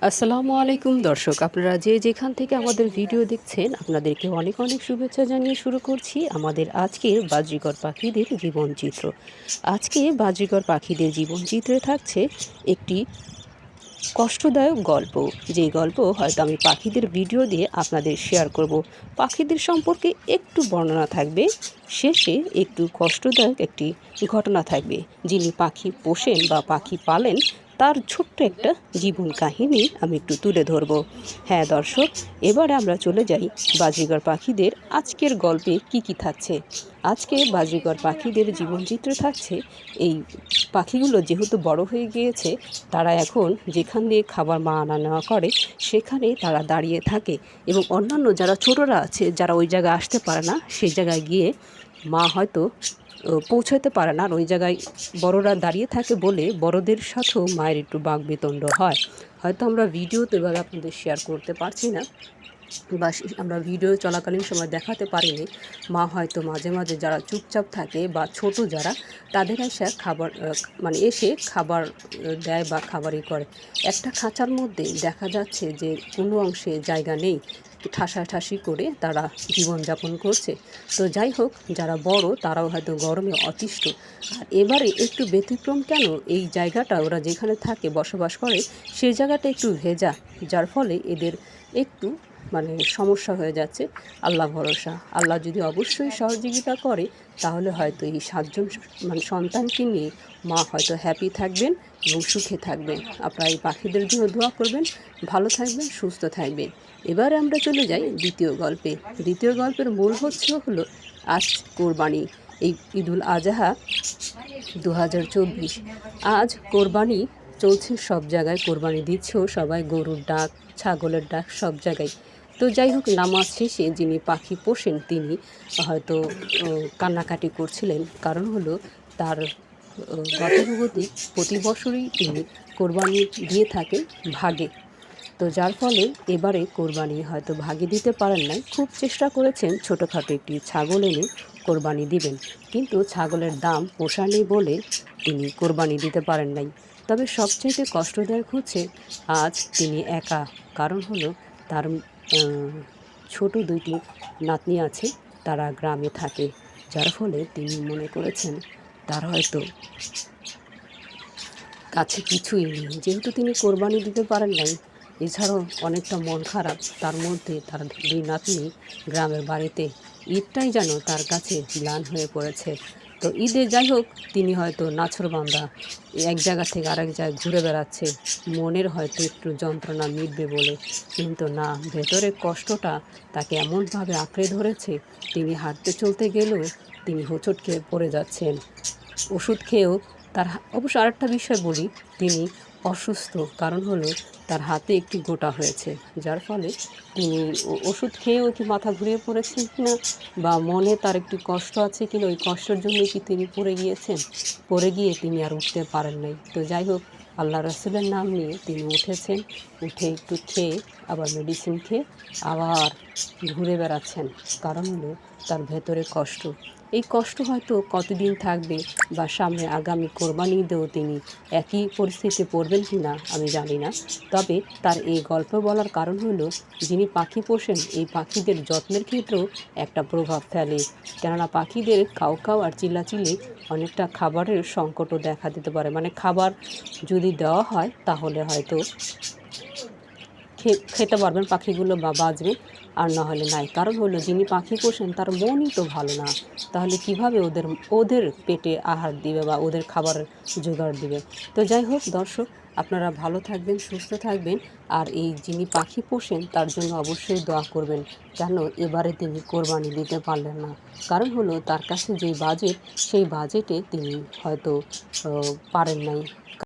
আসসালামু আলাইকুম দর্শক, আপনারা যে যেখান থেকে আমাদের ভিডিও দেখছেন আপনাদেরকে অনেক অনেক শুভেচ্ছা জানিয়ে শুরু করছি আমাদের আজকের বাজরিকর পাখিদের জীবনচিত্র। আজকে বাজরিকর পাখিদের জীবনচিত্রে থাকছে একটি কষ্টদায়ক গল্প, যে গল্প হয়তো আমি পাখিদের ভিডিও দিয়ে আপনাদের শেয়ার করব। পাখিদের সম্পর্কে একটু বর্ণনা থাকবে, শেষে একটু কষ্টদায়ক একটি ঘটনা থাকবে। যিনি পাখি পোষেন বা পাখি পালেন তার ছোট্ট একটা জীবন কাহিনী আমি একটু তুলে ধরব। হ্যাঁ দর্শক, এবারে আমরা চলে যাই বাজরিগর পাখিদের আজকের গল্পে কি কি থাকছে। আজকে বাজরিগর পাখিদের জীবনচিত্র থাকছে এই পাখিগুলো যেহেতু বড় হয়ে গিয়েছে, তারা এখন যেখান দিয়ে খাবার মা আনা নেওয়া করে সেখানে তারা দাঁড়িয়ে থাকে, এবং অন্যান্য যারা ছোটরা আছে যারা ওই জায়গায় আসতে পারে না, সেই জায়গায় গিয়ে মা হয়তো পৌঁছাতে পারে না, আর ওই জায়গায় বড়রা দাঁড়িয়ে থাকে বলে বড়দের সাথেও মায়ের একটু বাকবিতণ্ড হয়। হয়তো আমরা ভিডিওতে এভাবে আপনাদের শেয়ার করতে পারছি না, বা আমরা ভিডিও চলাকালীন সময় দেখাতে পারিনি। মা হয়তো মাঝে মাঝে যারা চুপচাপ থাকে বা ছোট যারা, তাদের এসে খাবার এসে খাবার দেয় বা খাবারই করে। একটা খাঁচার মধ্যে দেখা যাচ্ছে যে কোনো অংশে জায়গা নেই, ঠাসাঠাসি করে তারা জীবনযাপন করছে। তো যাই হোক, যারা বড় তারাও হয়তো গরমে অতিষ্ঠ। আর এবারে একটু ব্যতিক্রম কেন, এই জায়গাটা ওরা যেখানে থাকে বসবাস করে সেই জায়গাটা একটু ভেজা, যার ফলে এদের একটু সমস্যা হয়ে যাচ্ছে। আল্লাহ ভরসা, আল্লাহ যদি অবশ্যই সহযোগিতা করে তাহলে হয়তো এই 7জন সন্তানকে নিয়ে মা হয়তো হ্যাপি থাকবেন এবং সুখে থাকবেন। আপনারা এই পাখিদের জন্য দোয়া করবেন, ভালো থাকবেন, সুস্থ থাকবেন। এবারে আমরা চলে যাই দ্বিতীয় গল্পে। দ্বিতীয় গল্পের মূল হলো আজ কোরবানি, এই ঈদুল আজহা 2024। আজ কোরবানি চলছে সব জায়গায়, কোরবানি দিচ্ছেও সবাই, গরুর ডাক, ছাগলের ডাক সব জায়গায়। তো যাই হোক, নামাজ শেষে যিনি পাখি পোষেন তিনি হয়তো কান্নাকাটি করছিলেন, কারণ হলো তার গতানুগতিক প্রতি বছরই তিনি কোরবানি দিয়ে থাকেন ভাগে। তো যার ফলে এবারে কোরবানি হয়তো ভাগে দিতে পারেন নাই, খুব চেষ্টা করেছেন ছোটোখাটো একটি ছাগল এনে কোরবানি দিবেন, কিন্তু ছাগলের দাম পোষায়নি বলে তিনি কোরবানি দিতে পারেন নাই। তবে সবচাইতে কষ্টদায়ক হচ্ছে আজ তিনি একা, কারণ হলো তার ছোট 2টি নাতনি আছে, তারা গ্রামে থাকে, যার ফলে তিনি মনে করেছেন তার হয়তো কাছে কিছুই নেই, যেহেতু তিনি কোরবানি দিতে পারেন নাই। এছাড়াও অনেকটা মন খারাপ, তার মধ্যে তার 2 নাতনি গ্রামের বাড়িতে, ঈদটাই যেন তার কাছে ম্লান হয়ে পড়েছে। তো ঈদে যাই হোক, তিনি হয়তো নাছোড়বান্দা, এক জায়গা থেকে আরেক জায়গায় ঘুরে বেড়াচ্ছে, মনের হয়তো একটু যন্ত্রণা মিটবে বলে, কিন্তু না, ভেতরের কষ্টটা তাকে এমনভাবে আঁকড়ে ধরেছে, তিনি হাঁটতে চলতে গেলেও তিনি হোঁচট খেয়ে পড়ে যাচ্ছেন। ওষুধ খেয়েও তার অবশ্য আরেকটা বিষয় বলি, তিনি অসুস্থ, কারণ হলো তার হাতে একটি গোটা হয়েছে, যার ফলে তিনি ওষুধ খেয়েও কি মাথা ঘুরিয়ে পড়েছেন কিনা, বা মনে তার একটু কষ্ট আছে কিনা, ওই কষ্টের জন্যই কি তিনি পড়ে গিয়েছেন, পড়ে গিয়ে তিনি আর উঠতে পারেন নাই। তো যাই হোক, আল্লাহ রাসূলের নাম নিয়ে তিনি উঠেছেন, উঠে একটু খেয়ে আবার মেডিসিন খেয়ে আবার ঘুরে বেড়াচ্ছেন, কারণ হলো তার ভেতরে কষ্ট। এই কষ্ট হয়তো কতদিন থাকবে, বা সামনে আগামী কোরবানি ঈদেও তিনি একই পরিস্থিতিতে পড়বেন কি না আমি জানি না। তবে তার এই গল্প বলার কারণ হলো, যিনি পাখি পোষেন এই পাখিদের যত্নের ক্ষেত্রেও একটা প্রভাব ফেলে, কেননা পাখিদের কাউ কাউ আর চিল্লাচিল্লি অনেকটা খাবারের সংকটও দেখা দিতে পারে। খাবার যদি দেওয়া হয় তাহলে হয়তো খেতে পারবেন পাখিগুলো বা বাঁচবে, আর না হলে নাই। কারণ হলো যিনি পাখি পোষেন তার মনই তো ভালো না, তাহলে কিভাবে ওদের ওদের পেটে আহার দিবে বা ওদের খাবার জোগাড় দিবে। তো যাই হোক দর্শক, আপনারা ভালো থাকবেন, সুস্থ থাকবেন, আর এই যিনি পাখি পোষেন তার জন্য অবশ্যই দোয়া করবেন, কেন এবারে তিনি কোরবানি দিতে পারলেন না। কারণ হলো তার কাছে যেই বাজেট, সেই বাজেটে তিনি হয়তো পারেন নাই।